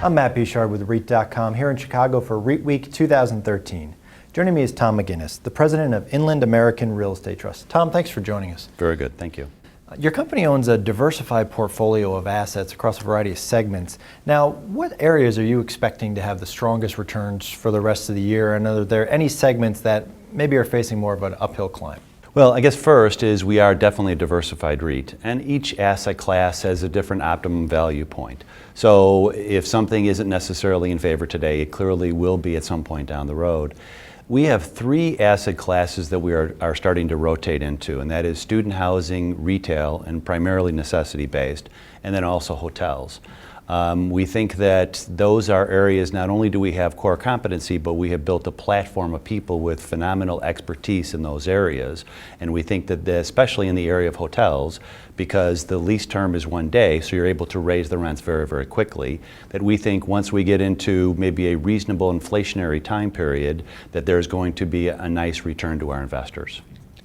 I'm Matt Bouchard with REIT.com here in Chicago for REITWeek 2013. Joining me is Tom McGuinness, the president of Inland American Real Estate Trust. Tom, thanks for joining us. Very good, thank you. Your company owns a diversified portfolio of assets across a variety of segments. Now, what areas are you expecting to have the strongest returns for the rest of the year? And are there any segments that maybe are facing more of an uphill climb? Well, I guess first is we are definitely a diversified REIT, and each asset class has a different optimum value point. So if something isn't necessarily in favor today, it clearly will be at some point down the road. We have three asset classes that we are starting to rotate into, and that is student housing, retail, and primarily necessity-based, and then also hotels. We think that those are areas, not only do we have core competency, but we have built a platform of people with phenomenal expertise in those areas. And we think that, especially in the area of hotels, because the lease term is 1 day, so you're able to raise the rents very, very quickly, that we think once we get into maybe a reasonable inflationary time period, that there's going to be a nice return to our investors.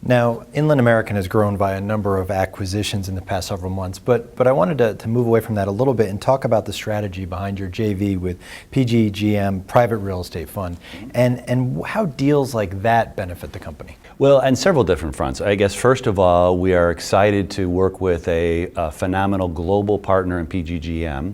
Now, Inland American has grown by a number of acquisitions in the past several months, but I wanted to move away from that a little bit and talk about the strategy behind your JV with PGGM Private Real Estate Fund and how deals like that benefit the company. Well, on several different fronts. I guess first of all, we are excited to work with a phenomenal global partner in PGGM.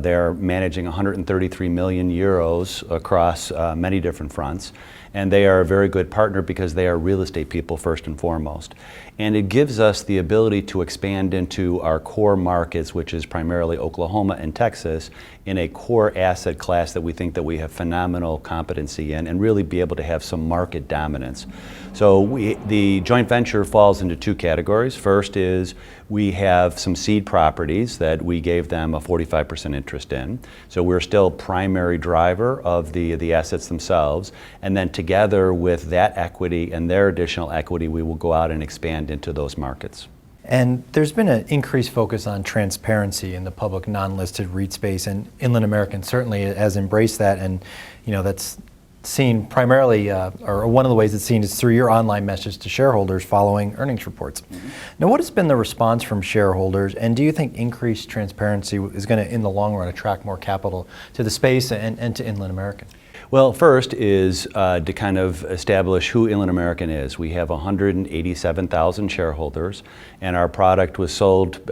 They're managing 133 million euros across many different fronts. And they are a very good partner because they are real estate people first and foremost. And it gives us the ability to expand into our core markets, which is primarily Oklahoma and Texas, in a core asset class that we think that we have phenomenal competency in and really be able to have some market dominance. So the joint venture falls into two categories. First is we have some seed properties that we gave them a 45% interest in. So we're still primary driver of the assets themselves. And then together with that equity and their additional equity, we will go out and expand into those markets. And there's been an increased focus on transparency in the public non-listed REIT space, and Inland American certainly has embraced that, and that's seen primarily, or one of the ways it's seen is through your online message to shareholders following earnings reports. Mm-hmm. Now, what has been the response from shareholders, and do you think increased transparency is going to, in the long run, attract more capital to the space and to Inland American? Well, first is to kind of establish who Inland American is. We have 187,000 shareholders, and our product was sold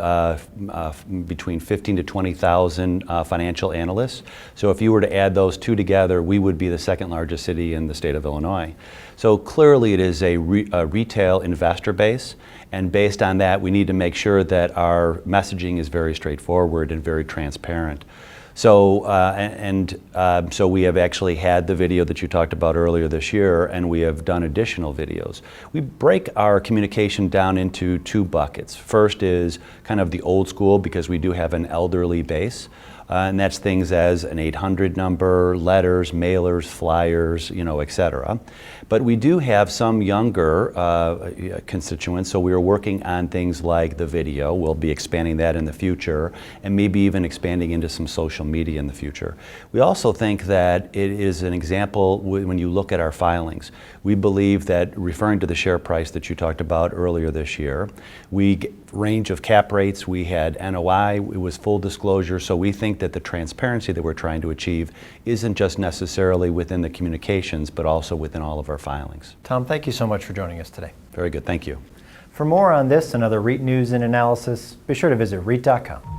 between 15 to 20,000 financial analysts. So if you were to add those two together, we would be the second largest city in the state of Illinois. So clearly it is a retail investor base, and based on that, we need to make sure that our messaging is very straightforward and very transparent. So, so we have actually had the video that you talked about earlier this year, and we have done additional videos. We break our communication down into two buckets. First is kind of the old school, because we do have an elderly base. And that's things as an 800 number, letters, mailers, flyers, et cetera. But we do have some younger constituents, so we are working on things like the video. We'll be expanding that in the future, and maybe even expanding into some social media in the future. We also think that it is an example when you look at our filings. We believe that, referring to the share price that you talked about earlier this year, range of cap rates, we had NOI, it was full disclosure, so we think that the transparency that we're trying to achieve isn't just necessarily within the communications, but also within all of our filings. Tom, thank you so much for joining us today. Very good, thank you. For more on this and other REIT news and analysis, be sure to visit REIT.com.